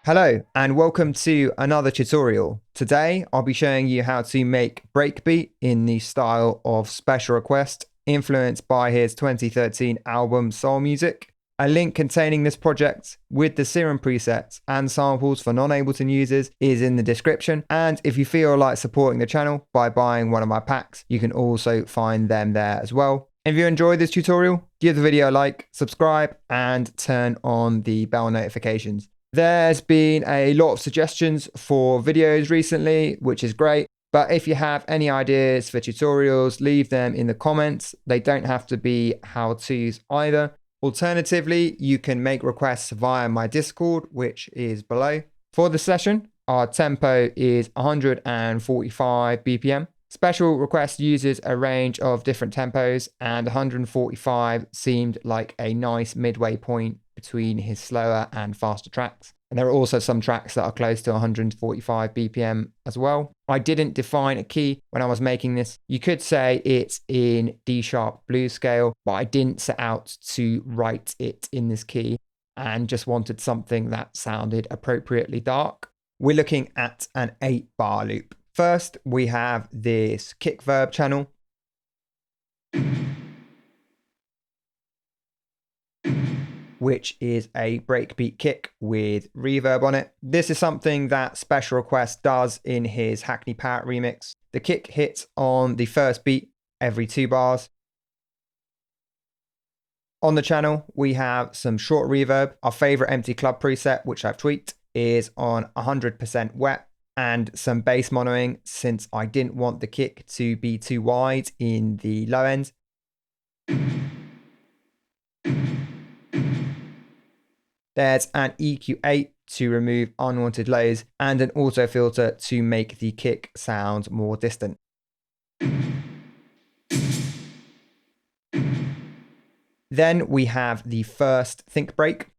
Hello and welcome to another tutorial. Today I'll be showing you how to make Breakbeat in the style of Special Request, influenced by his 2013 album Soul Music. A link containing this project with the Serum presets and samples for non-Ableton users is in the description, and if you feel like supporting the channel by buying one of my packs, you can also find them there as well. If you enjoyed this tutorial, give the video a like, subscribe and turn on the bell notifications. There's been a lot of suggestions for videos recently, which is great. But if you have any ideas for tutorials, leave them in the comments. They don't have to be how-tos either. Alternatively, you can make requests via my Discord, which is below. For the session, our tempo is 145 BPM. Special Request uses a range of different tempos, and 145 seemed like a nice midway point between his slower and faster tracks. And there are also some tracks that are close to 145 BPM as well. I didn't define a key when I was making this. You could say it's in D sharp blues scale, but I didn't set out to write it in this key and just wanted something that sounded appropriately dark. We're looking at an 8-bar loop. First, we have this kick verb channel, which is a breakbeat kick with reverb on it. This is something that Special Request does in his Hackney Parrot remix. The kick hits on the first beat every 2 bars. On the channel, we have some short reverb. Our favorite empty club preset, which I've tweaked, is on 100% wet, and some bass monoing since I didn't want the kick to be too wide in the low end. There's an EQ8 to remove unwanted lows and an auto filter to make the kick sound more distant. Then we have the first think break.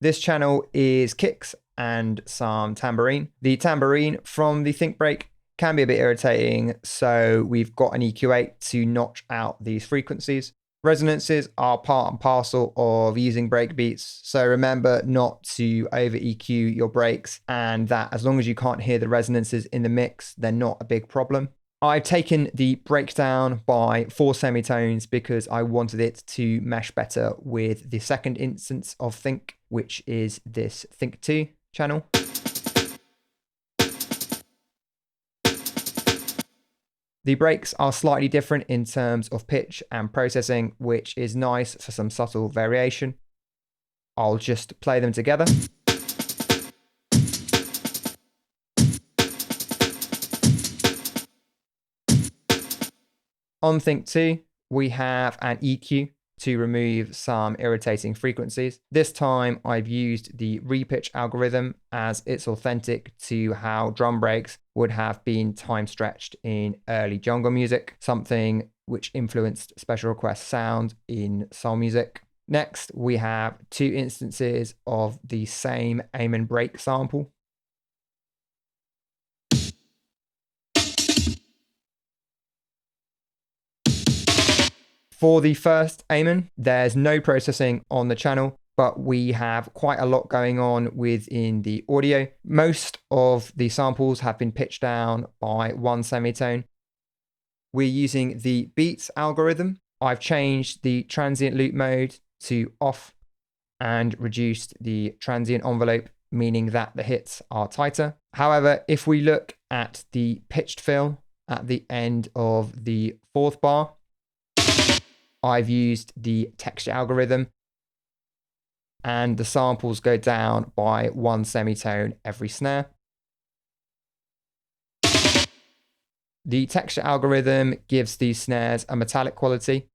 This channel is kicks and some tambourine. The tambourine from the think break can be a bit irritating, so we've got an EQ8 to notch out these frequencies. Resonances are part and parcel of using breakbeats, so remember not to over EQ your breaks, and that as long as you can't hear the resonances in the mix, they're not a big problem. I've taken the breakdown by 4 semitones because I wanted it to mesh better with the second instance of Think, which is this Think 2 channel. The breaks are slightly different in terms of pitch and processing, which is nice for some subtle variation. I'll just play them together. On Think 2, we have an EQ to remove some irritating frequencies. This time I've used the repitch algorithm as it's authentic to how drum breaks would have been time stretched in early jungle music, something which influenced Special Request sound in soul music. Next, we have 2 instances of the same aim break sample. For the first Amen, there's no processing on the channel, but we have quite a lot going on within the audio. Most of the samples have been pitched down by 1 semitone. We're using the beats algorithm. I've changed the transient loop mode to off and reduced the transient envelope, meaning that the hits are tighter. However, if we look at the pitched fill at the end of the 4th bar, I've used the texture algorithm and the samples go down by 1 semitone every snare. The texture algorithm gives these snares a metallic quality.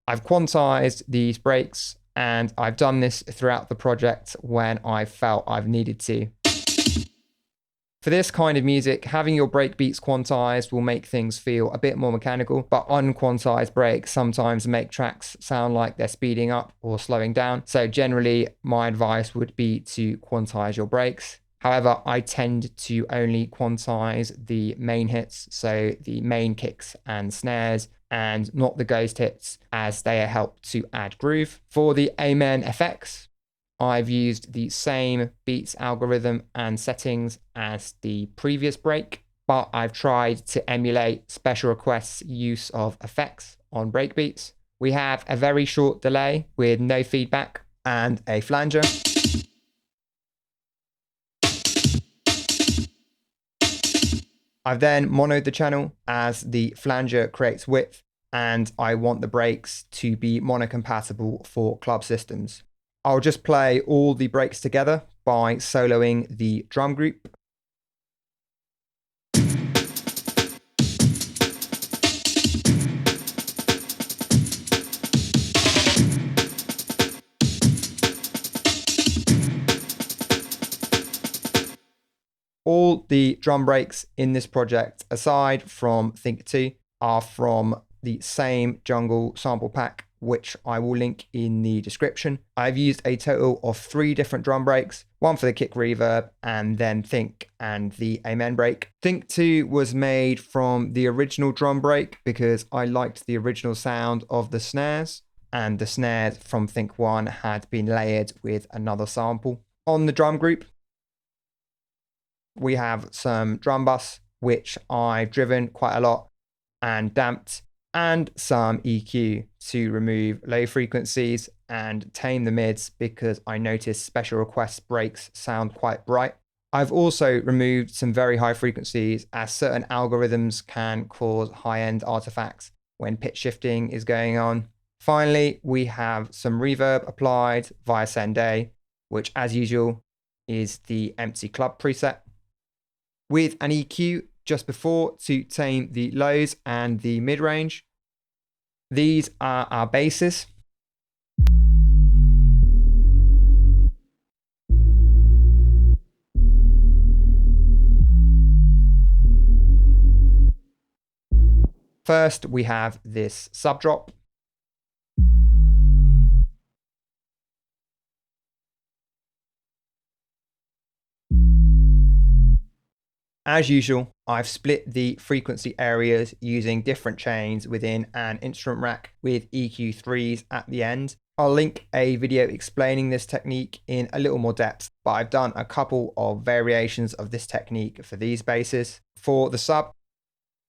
I've quantized these breaks and I've done this throughout the project when I felt I've needed to. For this kind of music, having your breakbeats quantized will make things feel a bit more mechanical, but unquantized breaks sometimes make tracks sound like they're speeding up or slowing down. So generally, my advice would be to quantize your breaks. However, I tend to only quantize the main hits, so the main kicks and snares, and not the ghost hits, as they help to add groove. For the Amen effects, I've used the same beats algorithm and settings as the previous break, but I've tried to emulate Special Request's use of effects on breakbeats. We have a very short delay with no feedback and a flanger. I've then monoed the channel as the flanger creates width, and I want the breaks to be mono compatible for club systems. I'll just play all the breaks together by soloing the drum group. All the drum breaks in this project, aside from Think 2, are from the same jungle sample pack, which I will link in the description. I've used a total of 3 different drum breaks, one for the kick reverb, and then Think and the Amen break. Think 2 was made from the original drum break because I liked the original sound of the snares, and the snares from Think 1 had been layered with another sample. On the drum group, we have some drum bus, which I've driven quite a lot and damped, and some EQ to remove low frequencies and tame the mids because I noticed Special Request breaks sound quite bright. I've also removed some very high frequencies, as certain algorithms can cause high-end artifacts when pitch shifting is going on. Finally, we have some reverb applied via Send A, which as usual is the empty club preset, with an EQ just before to tame the lows and the mid-range. These are our basses. First, we have this sub drop. As usual, I've split the frequency areas using different chains within an instrument rack with EQ3s at the end. I'll link a video explaining this technique in a little more depth, but I've done a couple of variations of this technique for these basses. For the sub,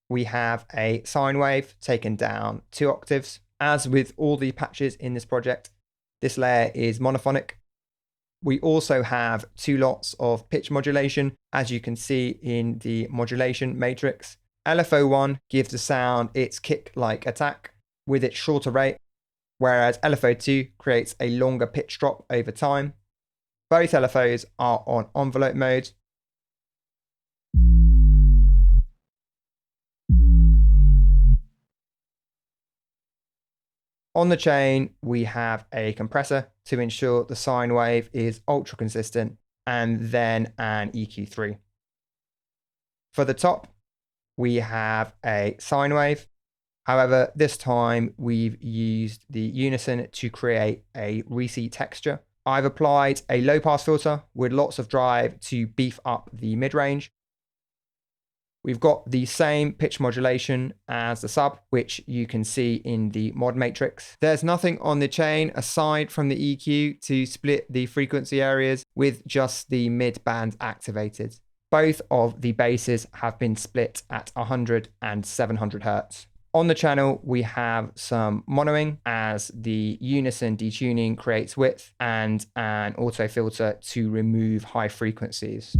we have a sine wave taken down 2 octaves. As with all the patches in this project, this layer is monophonic. We also have 2 lots of pitch modulation, as you can see in the modulation matrix. LFO1 gives the sound its kick-like attack with its shorter rate, whereas LFO2 creates a longer pitch drop over time. Both LFOs are on envelope mode. On the chain, we have a compressor to ensure the sine wave is ultra consistent, and then an EQ3. For the top, we have a sine wave. However, this time we've used the unison to create a reseat texture. I've applied a low pass filter with lots of drive to beef up the mid-range. We've got the same pitch modulation as the sub, which you can see in the mod matrix. There's nothing on the chain aside from the EQ to split the frequency areas, with just the mid band activated. Both of the basses have been split at 100 and 700 Hz. On the channel, we have some monoing, as the unison detuning creates width, and an auto filter to remove high frequencies.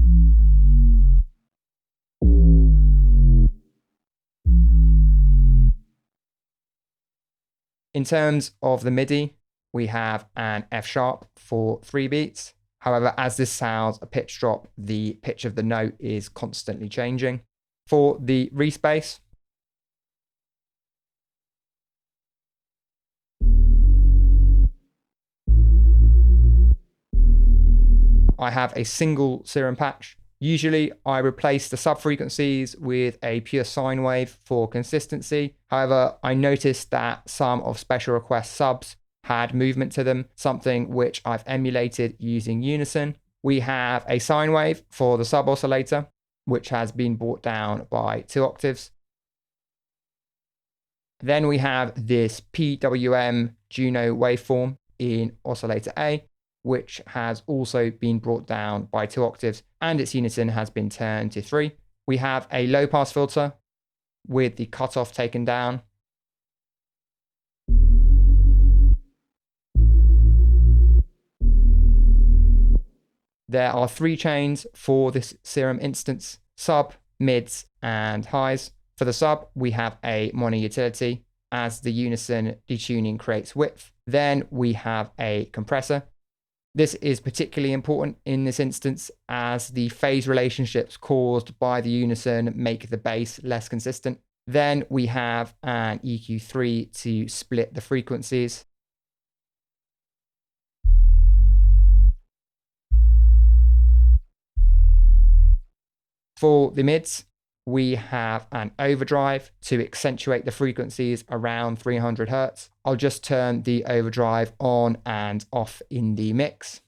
In terms of the MIDI, we have an F sharp for 3 beats. However, as this sounds a pitch drop, the pitch of the note is constantly changing. For the respace, I have a single Serum patch. Usually I replace the sub frequencies with a pure sine wave for consistency. However, I noticed that some of Special Request subs had movement to them, something which I've emulated using unison. We have a sine wave for the sub oscillator, which has been brought down by 2 octaves. Then we have this PWM Juno waveform in oscillator A, which has also been brought down by 2 octaves, and its unison has been turned to 3. We have a low pass filter with the cutoff taken down. There are 3 chains for this Serum instance: sub, mids, and highs. For the sub, we have a mono utility as the unison detuning creates width. Then we have a compressor. This is particularly important in this instance as the phase relationships caused by the unison make the bass less consistent. Then we have an EQ3 to split the frequencies. For the mids, we have an overdrive to accentuate the frequencies around 300 Hertz. I'll just turn the overdrive on and off in the mix.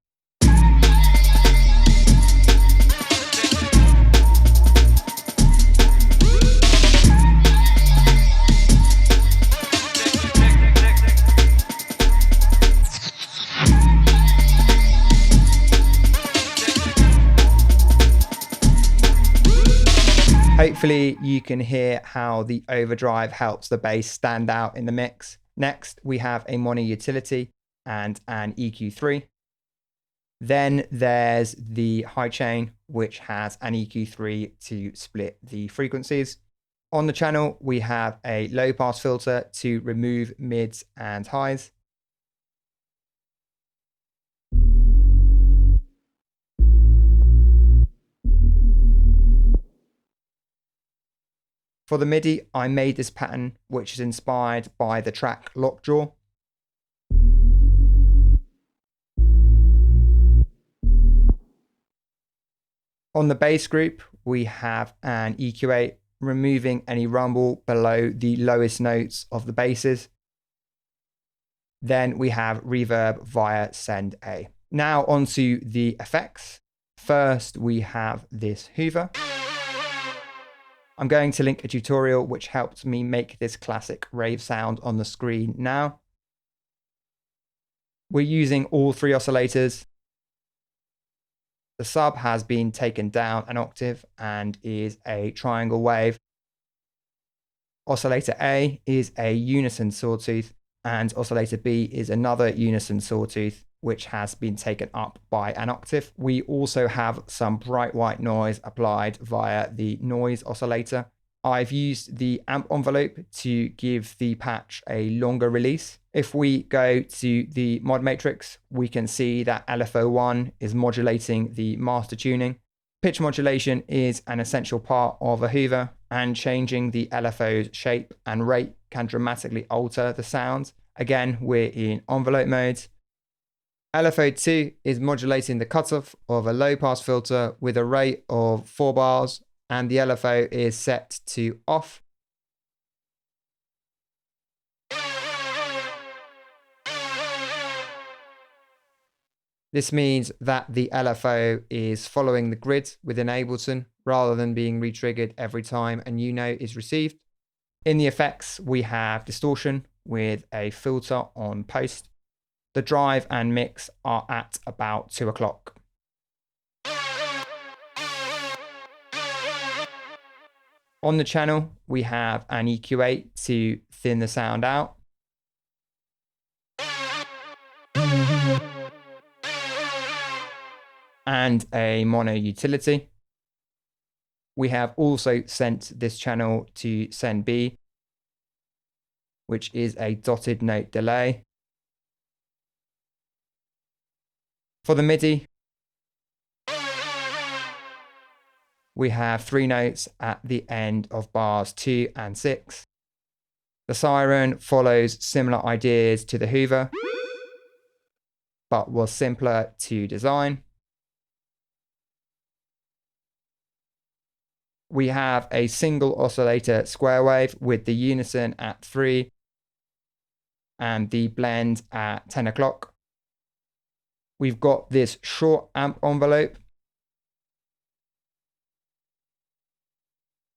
Hopefully you can hear how the overdrive helps the bass stand out in the mix. Next, we have a mono utility and an EQ3. Then there's the high chain, which has an EQ3 to split the frequencies. On the channel, we have a low pass filter to remove mids and highs. For the MIDI, I made this pattern, which is inspired by the track Lockjaw. On the bass group, we have an EQ8, removing any rumble below the lowest notes of the basses. Then we have reverb via Send A. Now onto the effects. First, we have this Hoover. I'm going to link a tutorial which helped me make this classic rave sound on the screen now. We're using all 3 oscillators. The sub has been taken down an octave and is a triangle wave. Oscillator A is a unison sawtooth, and oscillator B is another unison sawtooth, which has been taken up by an octave. We also have some bright white noise applied via the noise oscillator. I've used the amp envelope to give the patch a longer release. If we go to the mod matrix, we can see that LFO1 is modulating the master tuning. Pitch modulation is an essential part of a Hoover, and changing the LFO's shape and rate can dramatically alter the sound. Again, we're in envelope mode. LFO2 is modulating the cutoff of a low pass filter with a rate of 4 bars, and the LFO is set to off. This means that the LFO is following the grid within Ableton rather than being re-triggered every time a new note is received. In the effects, we have distortion with a filter on post. The drive and mix are at about 2 o'clock. On the channel, we have an EQ8 to thin the sound out. And a mono utility. We have also sent this channel to Send B, which is a dotted note delay. For the MIDI, we have 3 notes at the end of bars 2 and 6. The siren follows similar ideas to the Hoover, but was simpler to design. We have a single oscillator square wave with the unison at 3 and the blend at 10 o'clock. we've got this short amp envelope.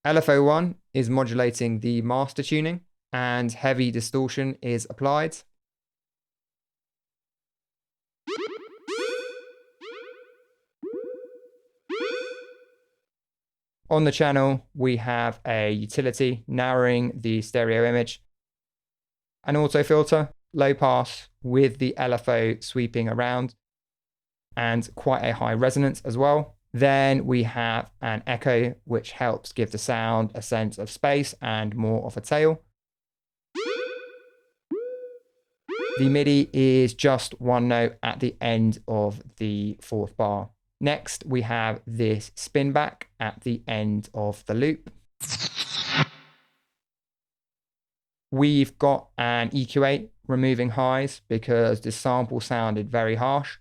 LFO1 is modulating the master tuning, and heavy distortion is applied. On the channel, we have a utility narrowing the stereo image, an auto filter, low pass with the LFO sweeping around, and quite a high resonance as well. Then we have an echo, which helps give the sound a sense of space and more of a tail. The MIDI is just one note at the end of the fourth bar. Next, we have this spin back at the end of the loop. We've got an EQ8 removing highs because the sample sounded very harsh.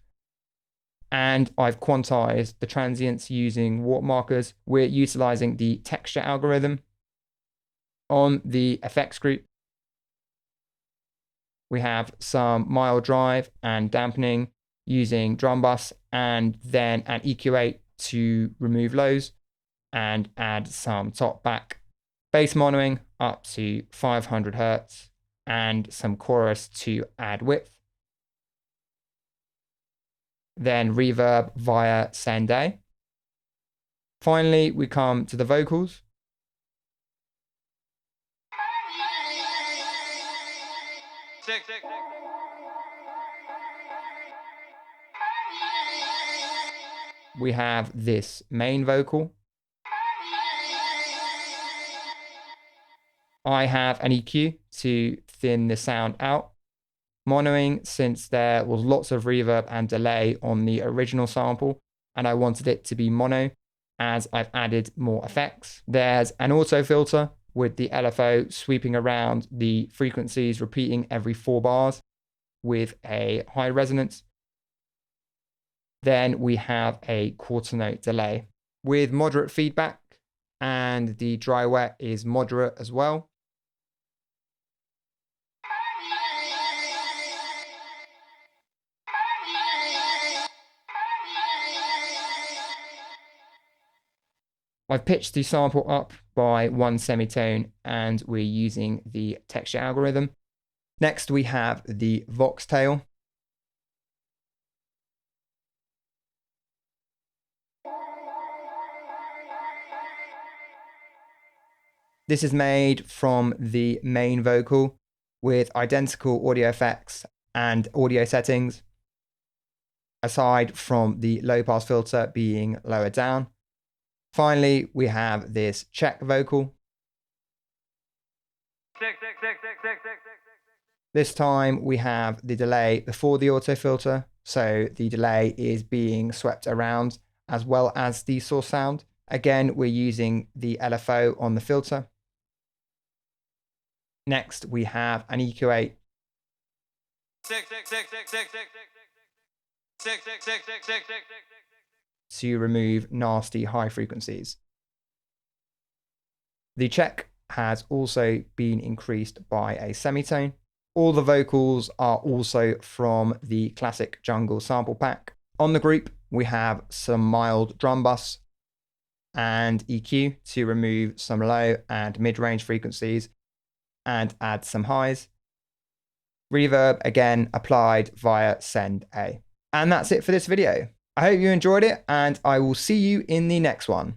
And I've quantized the transients using warp markers. We're utilizing the texture algorithm. On the effects group, we have some mild drive and dampening using drum bus, and then an EQ8 to remove lows and add some top back. Bass monoing up to 500 Hertz and some chorus to add width. Then reverb via send A. Finally, we come to the vocals. We have this main vocal. I have an EQ to thin the sound out. Monoing, since there was lots of reverb and delay on the original sample, and I wanted it to be mono as I've added more effects. There's an auto filter with the LFO sweeping around the frequencies, repeating every 4 bars with a high resonance. Then we have a quarter note delay with moderate feedback, and the dry wet is moderate as well. I've pitched the sample up by 1 semitone, and we're using the texture algorithm. Next, we have the Vox tail. This is made from the main vocal with identical audio effects and audio settings, aside from the low pass filter being lower down. Finally, we have this check vocal. This time we have the delay before the auto filter, so the delay is being swept around as well as the source sound. Again, we're using the LFO on the filter. Next, we have an EQ8. To remove nasty high frequencies. The check has also been increased by a semitone. All the vocals are also from the classic jungle sample pack. On the group, we have some mild drum bus and EQ to remove some low and mid-range frequencies and add some highs. Reverb again applied via send A. And that's it for this video. I hope you enjoyed it, and I will see you in the next one.